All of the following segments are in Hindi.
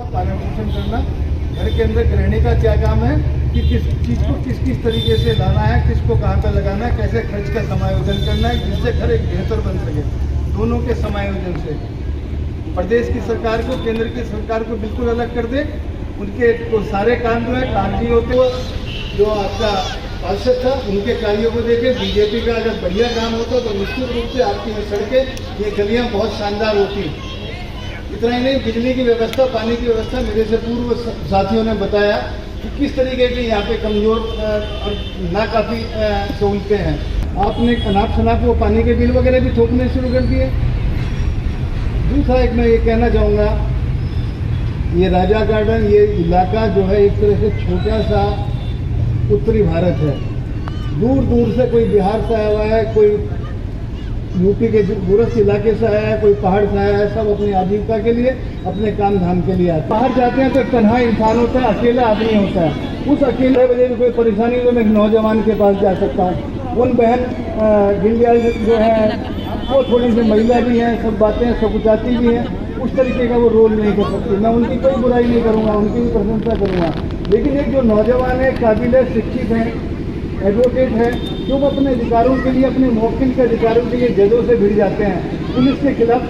पालन पोषण करना, घर के अंदर गृहिणी का क्या काम है कि किस चीज़ को किस तरीके से लाना है, किसको कहाँ पे लगाना है, कैसे खर्च का समायोजन करना है जिससे घर एक बेहतर बन सके। दोनों के समायोजन से प्रदेश की सरकार को केंद्र की सरकार को बिल्कुल अलग कर दे। उनके तो सारे काम जो है कागजी होते हुए जो आपका पार्षद था उनके कार्यों को देखे। बीजेपी का अगर बढ़िया काम होता तो निश्चित रूप से आपकी ये सड़कें, ये गलियाँ बहुत शानदार होती। इतना ही नहीं, बिजली की व्यवस्था, पानी की व्यवस्था, मेरे से पूर्व साथियों ने बताया कि किस तरीके की यहाँ पे कमजोर और ना काफ़ी सहूलतें हैं। आपने अनाप शनाप वो पानी के बिल वगैरह भी थोपने शुरू कर दिए। दूसरा एक मैं ये कहना चाहूँगा, ये राजा गार्डन, ये इलाका जो है एक तरह से छोटा सा उत्तरी भारत है। दूर दूर से कोई बिहार से आया हुआ है, कोई यूपी के दूरस्थ इलाके से आया है, कोई पहाड़ से आया है, सब अपनी आजीविका के लिए, अपने काम धाम के लिए आते हैं। बाहर जाते हैं तो तन्हा इंसान होता है, अकेला आदमी होता है। उस अकेले वजह से कोई परेशानी तो मैं एक नौजवान के पास जा सकता हूँ। उन बहन गिंडिया जो है वो थोड़ी सी महिला भी हैं, सब बातें सकुचाती भी हैं, उस तरीके का वो रोल नहीं कर सकती। मैं उनकी कोई बुराई नहीं करूँगा, उनकी भी प्रशंसा करूँगा। लेकिन एक जो नौजवान है, काबिल है, शिक्षित है, एडवोकेट है, जो अपने अधिकारों के लिए, अपने मौकिल के अधिकारों के लिए जजों से भिड़ जाते हैं, पुलिस के खिलाफ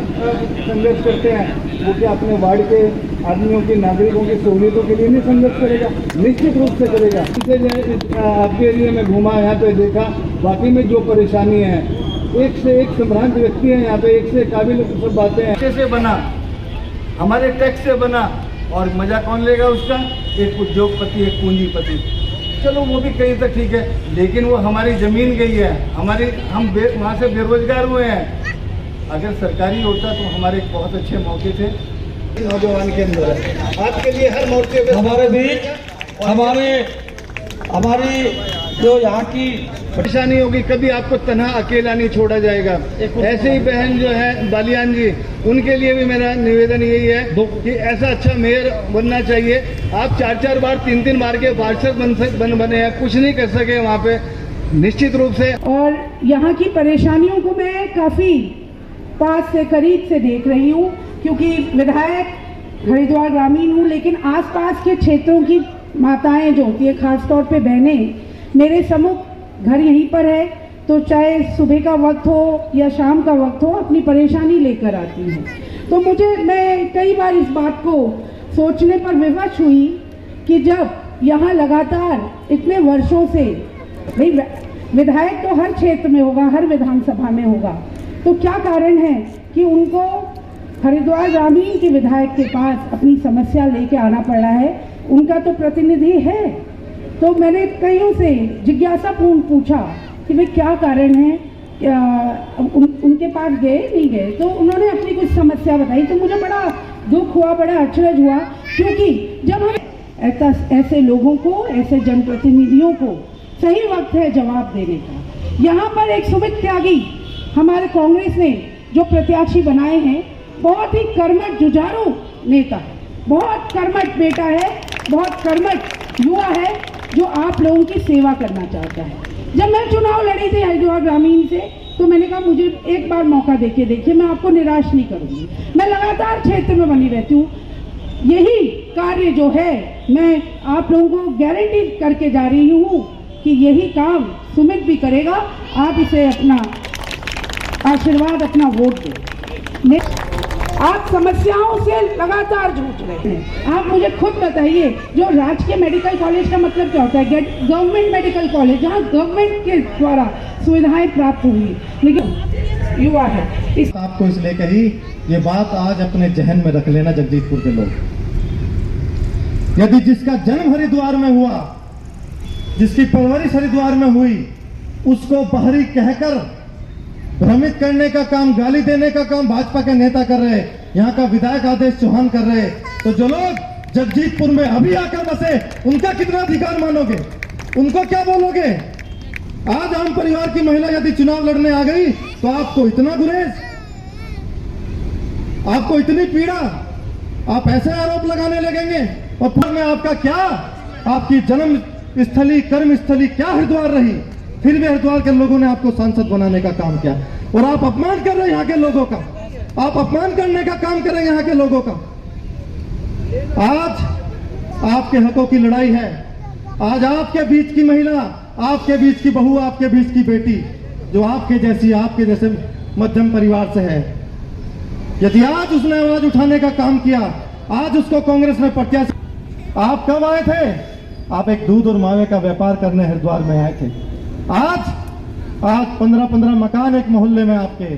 संघर्ष करते हैं, वो क्या अपने वार्ड के आदमियों की, नागरिकों की सहूलियतों के लिए नहीं संघर्ष करेगा? निश्चित रूप से करेगा। इससे आपके एरिया में घूमा, यहाँ पे देखा, बाकी में जो परेशानी है, एक से एक संभ्रांत व्यक्ति है यहाँ पे, एक से काबिल सब बातें हैं। कैसे बना, हमारे टैक्स से बना, और मजा कौन लेगा उसका? एक उद्योगपति, एक पूंजीपति। चलो वो भी कहीं तक ठीक है, लेकिन वो हमारी ज़मीन गई है, हमारी, हम वहाँ से बेरोजगार हुए हैं। अगर सरकारी होता तो हमारे बहुत अच्छे मौके थे नौजवान के अंदर है। आपके लिए हर मोर्चे पे हमारे बीच हमारी जो यहाँ की परेशानी होगी, कभी आपको तन्हा अकेला नहीं छोड़ा जाएगा। ऐसे ही बहन जो है बालियान जी, उनके लिए भी मेरा निवेदन यही है कि ऐसा अच्छा मेयर बनना चाहिए। आप 4-4 बार 3-3 बार के पार्षद बने हैं, कुछ नहीं कर सके वहाँ पे, निश्चित रूप से। और यहाँ की परेशानियों को मैं काफ़ी पास से, करीब से देख रही हूँ, क्योंकि विधायक हरिद्वार ग्रामीण हूँ, लेकिन आसपास के क्षेत्रों की माताएं जो होती है, खासतौर पे बहनें, मेरे सम्मुख घर यहीं पर है, तो चाहे सुबह का वक्त हो या शाम का वक्त हो, अपनी परेशानी लेकर आती हैं। तो मैं कई बार इस बात को सोचने पर विवश हुई कि जब यहाँ लगातार इतने वर्षों से, भाई विधायक तो हर क्षेत्र में होगा, हर विधानसभा में होगा, तो क्या कारण है कि उनको हरिद्वार ग्रामीण के विधायक के पास अपनी समस्या लेके आना पड़ रहा है? उनका तो प्रतिनिधि है। तो मैंने कईयों से जिज्ञासापूर्ण पूछा कि भाई क्या कारण है, उनके पास गए नहीं गए, तो उन्होंने अपनी कुछ समस्या बताई। तो मुझे बड़ा दुख हुआ, बड़ा अचरज हुआ, क्योंकि जब हम ऐसे लोगों को, ऐसे जनप्रतिनिधियों को सही वक्त है जवाब देने का। यहाँ पर एक सुमित त्यागी हमारे कांग्रेस ने जो प्रत्याशी बनाए हैं, बहुत ही कर्मठ जुझारू नेता, बहुत कर्मठ बेटा है, बहुत कर्मठ युवा है, जो आप लोगों की सेवा करना चाहता है। जब मैं चुनाव लड़ी थी हरिद्वार ग्रामीण से, तो मैंने कहा मुझे एक बार मौका देखिए, मैं आपको निराश नहीं करूँगी। मैं लगातार क्षेत्र में बनी रहती हूँ। यही कार्य जो है, मैं आप लोगों को गारंटी करके जा रही हूँ कि यही काम सुमित भी करेगा। आप इसे अपना आशीर्वाद, अपना वोट दें। आप समस्याओं से लगातार जूझ रहे हैं। आप मुझे खुद बताइए, जो राजकीय मेडिकल कॉलेज का मतलब क्या होता है? गवर्नमेंट मेडिकल कॉलेज, जहाँ गवर्नमेंट के द्वारा सुविधाएं प्राप्त हुई, लेकिन युवा है। आपको इसलिए कही, ये बात आज अपने जहन में रख लेना जगदीशपुर के लोग। यदि जिसका जन्म हरिद्वार में हुआ, जिसकी परवरिश हरिद्वार में हुई, उसको बाहरी कहकर भ्रमित करने का काम, गाली देने का काम भाजपा के नेता कर रहे, यहाँ का विधायक आदेश चौहान कर रहे, तो जो लोग जगदीशपुर में अभी आकर बसे, उनका कितना अधिकार मानोगे? उनको क्या बोलोगे? आज आम परिवार की महिला यदि चुनाव लड़ने आ गई तो आपको इतना गुरेज, आपको इतनी पीड़ा, आप ऐसे आरोप लगाने लगेंगे। और फिर में आपका क्या, आपकी जन्म स्थली, कर्म स्थली क्या हरिद्वार रही, फिर भी हरिद्वार के लोगों ने आपको सांसद बनाने का काम किया, और आप अपमान कर रहे हैं यहाँ के लोगों का, आप अपमान करने का काम कर रहे हैं यहाँ के लोगों का। आज आपके हकों की लड़ाई है। आज आपके बीच की महिला, आपके बीच की बहू, आपके बीच की बेटी जो आपके जैसे मध्यम परिवार से है, यदि आज उसने आवाज उठाने का काम किया, आज उसको कांग्रेस में प्रत्याशी। आप कब आए थे? आप एक दूध और मावे का व्यापार करने हरिद्वार में आए थे। आज 15 मकान एक मोहल्ले में आपके,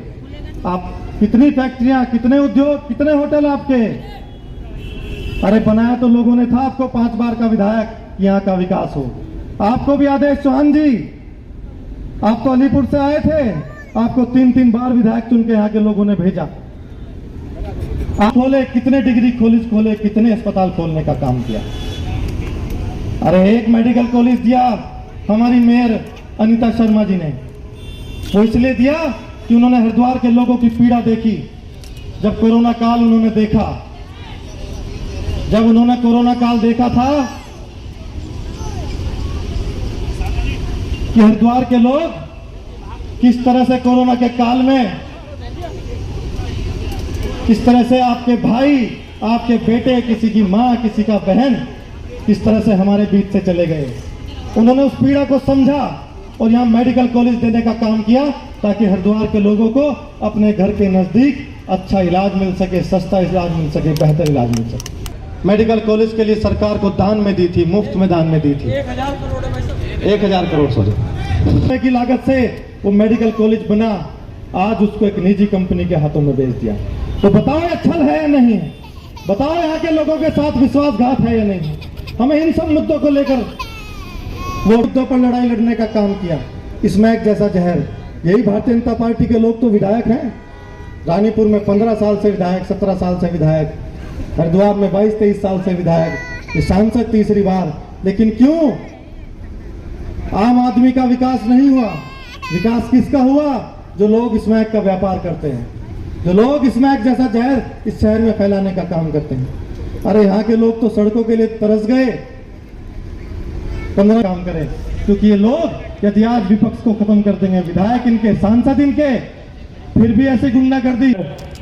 आप कितनी फैक्ट्रियां, कितने उद्योग, कितने होटल आपके। अरे बनाया तो लोगों ने था आपको 5 बार का विधायक, यहाँ का विकास हो। आपको भी आदेश चौहान जी, आप तो अलीपुर से आए थे, आपको 3 बार विधायक चुन के यहाँ के लोगों ने भेजा। आप खोले, कितने डिग्री कॉलेज खोले, कितने अस्पताल खोलने का काम किया। अरे एक मेडिकल कॉलेज दिया हमारी मेयर अनीता शर्मा जी ने, वो इसलिए दिया कि उन्होंने हरिद्वार के लोगों की पीड़ा देखी। जब कोरोना काल उन्होंने देखा, जब उन्होंने कोरोना काल देखा था कि हरिद्वार के लोग किस तरह से कोरोना के काल में, किस तरह से आपके भाई, आपके बेटे, किसी की मां, किसी का बहन किस तरह से हमारे बीच से चले गए। उन्होंने उस पीड़ा को समझा और यहाँ मेडिकल कॉलेज देने का काम किया ताकि हरिद्वार के लोगों को अपने घर के नजदीक अच्छा इलाज मिल सके, सस्ता इलाज मिल सके, बेहतर इलाज मिल सके। मेडिकल कॉलेज के लिए सरकार को दान में दी थी, मुफ्त में दान में दी थी। 1000 करोड़ सोचे की लागत से वो मेडिकल कॉलेज बना, आज उसको एक निजी कंपनी के हाथों में बेच दिया। तो बताओ ये छल है या नहीं है? बताओ यहाँ के लोगों के साथ विश्वासघात है या नहीं? हमें इन सब मुद्दों को लेकर वो मुद्दों पर लड़ाई लड़ने का काम किया। स्मैक जैसा जहर, यही भारतीय जनता पार्टी के लोग तो विधायक हैं। रानीपुर में 15 साल से विधायक, 17 साल से विधायक, हरिद्वार में 22-23 साल से विधायक, ये सांसद तीसरी बार। लेकिन क्यों आम आदमी का विकास नहीं हुआ? विकास किसका हुआ? जो लोग स्मैक का व्यापार करते हैं, जो लोग स्मैक जैसा जहर इस शहर में फैलाने का काम करते हैं। अरे यहाँ के लोग तो सड़कों के लिए तरस गए। 15 काम करें, क्योंकि ये लोग यदि आज विपक्ष को खत्म कर देंगे, विधायक इनके, सांसद इनके, फिर भी ऐसे गुंडागर्दी।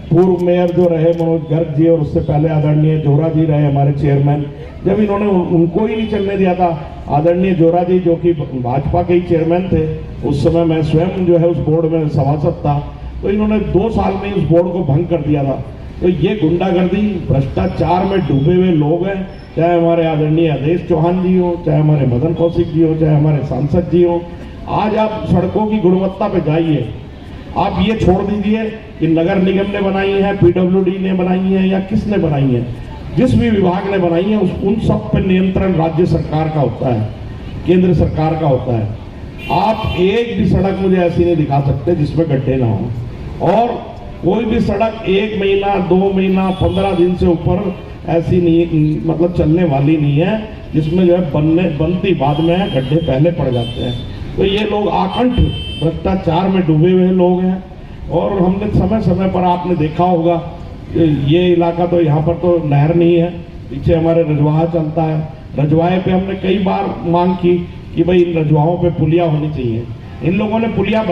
पूर्व मेयर जो रहे मनोज गर्ग जी, और उससे पहले आदरणीय जोरा जी रहे हमारे चेयरमैन, जब इन्होंने उनको ही नहीं चलने दिया था, आदरणीय जोरा जी जो कि भाजपा के ही चेयरमैन थे, उस समय मैं स्वयं जो है उस बोर्ड में सभासद था, तो इन्होंने 2 साल में उस बोर्ड को भंग कर दिया था। तो ये गुंडागर्दी, भ्रष्टाचार में डूबे हुए लोग हैं, चाहे हमारे आदरणीय आदेश चौहान जी हो, चाहे हमारे मदन कौशिक जी हो, चाहे हमारे सांसद जी हो। आज आप सड़कों की गुणवत्ता पे जाइए, आप ये छोड़ दीजिए कि नगर निगम ने बनाई है, PWD ने बनाई है या किसने बनाई है, जिस भी विभाग ने बनाई है उन सब पर नियंत्रण राज्य सरकार का होता है, केंद्र सरकार का होता है। आप एक भी सड़क मुझे ऐसी नहीं दिखा सकते जिसमें गड्ढे ना हो, और कोई भी सड़क 1 महीना, 2 महीना, 15 दिन से ऊपर ऐसी नहीं, मतलब चलने वाली नहीं है जिसमें जो है बनती बाद में है, गड्ढे पहले पड़ जाते हैं। तो ये लोग आकंठ भ्रष्टाचार में डूबे हुए लोग हैं। और हमने समय समय पर, आपने देखा होगा, ये इलाका तो यहाँ पर तो नहर नहीं है, पीछे हमारे रजवाहा चलता है, रजवाहे पे हमने कई बार मांग की कि भाई इन रजवाहों पे पुलिया होनी चाहिए। इन लोगों ने पुलिया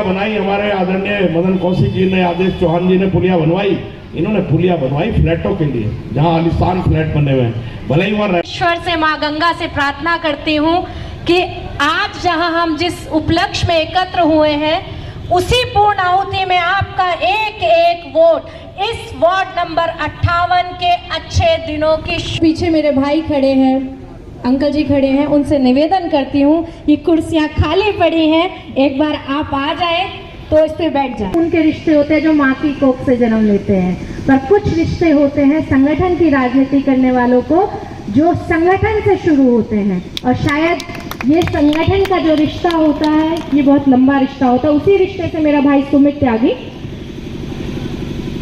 बनाई, हमारे आदरणीय मदन कौशिक जी ने, आदेश चौहान जी ने पुलिया बनवाई। इन्होंने पुलिया बनवाई फ्लैटों के लिए, जहां आलिशान फ्लैट बने हुए हैं। भले ही वहां ईश्वर से, माँ गंगा से प्रार्थना करती हूँ कि आज जहां हम जिस उपलक्ष्य में एकत्र हुए हैं, उसी पूर्ण आहुति में आपका एक एक वोट इस वार्ड नंबर 58 के अच्छे दिनों की। पीछे मेरे भाई खड़े हैं, अंकल जी खड़े हैं, उनसे निवेदन करती हूँ, ये कुर्सियाँ खाली पड़ी हैं, एक बार आप आ जाए तो इस पे बैठ जाए। उनके रिश्ते होते हैं जो माँ की कोख से जन्म लेते हैं, पर कुछ रिश्ते होते हैं संगठन की राजनीति करने वालों को, जो संगठन से शुरू होते हैं। और शायद ये संगठन का जो रिश्ता होता है ये बहुत लंबा रिश्ता होता है। उसी रिश्ते से मेरा भाई सुमित त्यागी,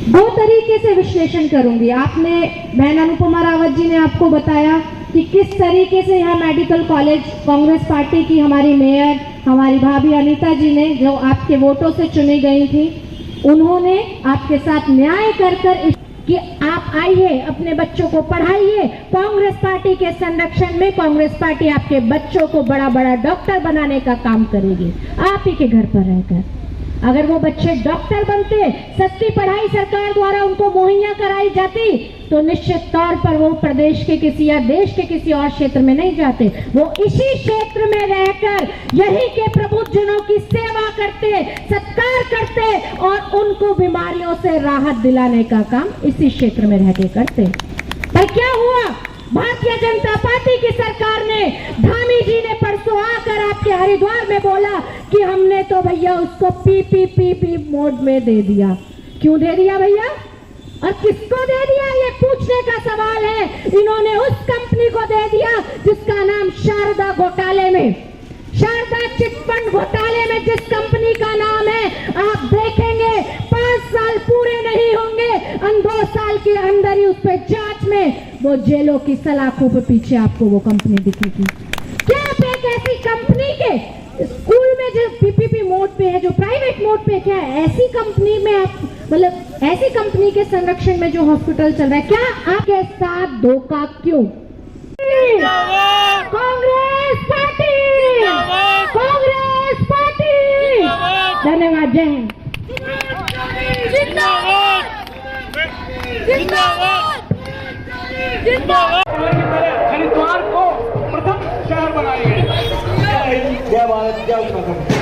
2 तरीके से विश्लेषण करूंगी। आपने, बहन अनुपमा रावत जी ने आपको बताया कि किस तरीके से यहाँ मेडिकल कॉलेज कांग्रेस पार्टी की हमारी मेयर, हमारी भाभी अनीता जी ने, जो आपके वोटों से चुनी गई थी, उन्होंने आपके साथ न्याय कर कि आप आइए, अपने बच्चों को पढ़ाइए, कांग्रेस पार्टी के संरक्षण में कांग्रेस पार्टी आपके बच्चों को बड़ा बड़ा डॉक्टर बनाने का काम करेगी, आप ही के घर पर रहकर। अगर वो बच्चे डॉक्टर बनते, सस्ती पढ़ाई सरकार द्वारा उनको मुहैया कराई जाती, तो निश्चित तौर पर वो प्रदेश के किसी या देश के किसी और क्षेत्र में नहीं जाते, वो इसी क्षेत्र में रहकर यही के प्रबुद्धजनों की सेवा करते, सत्कार करते और उनको बीमारियों से राहत दिलाने का काम इसी क्षेत्र में रहकर करते। पर क्या हुआ? भारतीय जनता पार्टी की सरकार ने, धामी जी ने परसों आकर आपके हरिद्वार में बोला कि हमने तो भैया उसको पी मोड में दे दिया। क्यों दे दिया भैया और किसको दे दिया, ये पूछने का सवाल है। इन्होंने उस कंपनी को दे दिया जिसका नाम शारदा घोटाले में, शारदा चिटफंड घोटाले में जिस कंपनी का नाम है, आप देखेंगे 5 साल पूरे नहीं होंगे, 2 साल के अंदर ही उस पर जांच में वो जेलों की सलाखों पे पीछे आपको वो कंपनी दिखेगी। क्या आप एक ऐसी कंपनी के स्कूल में जो पीपीपी मोड पे है, जो प्राइवेट मोड पे, क्या ऐसी कंपनी में आप, मतलब ऐसी कंपनी के संरक्षण में जो हॉस्पिटल चल रहा है, क्या आपके साथ धोखा क्यों? Congress party, Congress party. धन्यवाद, जय हिंद। हरिद्वार को प्रथम शहर बनाएंगे। जय भारत, जय उत्तराखंड।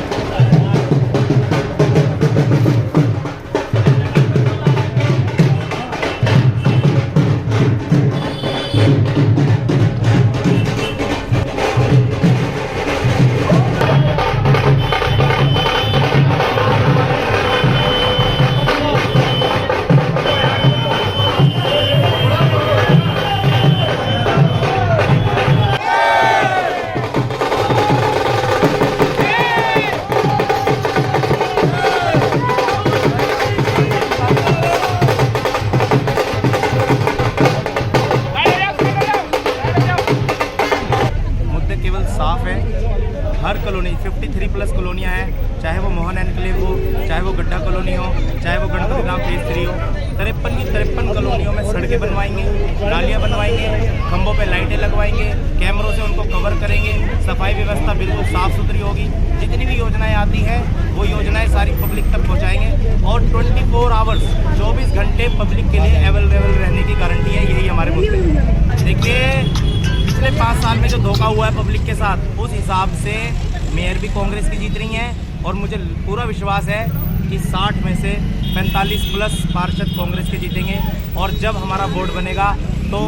हर कॉलोनी 53+ कॉलोनियाँ हैं, चाहे वो मोहन एनक्लेव हो, चाहे वो गड्ढा कॉलोनी हो, चाहे वो गणपति धाम फेज 3 हो, 53 की 53 कॉलोनियों में सड़कें बनवाएंगे, नालियाँ बनवाएंगे, खंभों पे लाइटें लगवाएंगे, कैमरों से उनको कवर करेंगे, सफाई व्यवस्था बिल्कुल साफ़ सुथरी होगी। जितनी भी योजनाएं आती हैं वो योजनाएं सारी पब्लिक तक पहुँचाएंगे और 24 आवर्स 24 घंटे पब्लिक के लिए अवेलेबल रहने की गारंटी है। यही हमारे मुद्दे। देखिए, पिछले 5 साल में जो धोखा हुआ है पब्लिक के साथ, उस हिसाब से मेयर भी कांग्रेस की जीत रही हैं और मुझे पूरा विश्वास है कि 60 में से 45+ पार्षद कांग्रेस के जीतेंगे। और जब हमारा बोर्ड बनेगा तो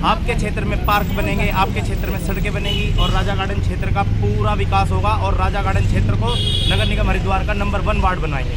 आपके क्षेत्र में पार्क बनेंगे, आपके क्षेत्र में सड़कें बनेंगी और राजा गार्डन क्षेत्र का पूरा विकास होगा और राजा गार्डन क्षेत्र को नगर निगम हरिद्वार का नंबर 1 वार्ड बनाएंगे।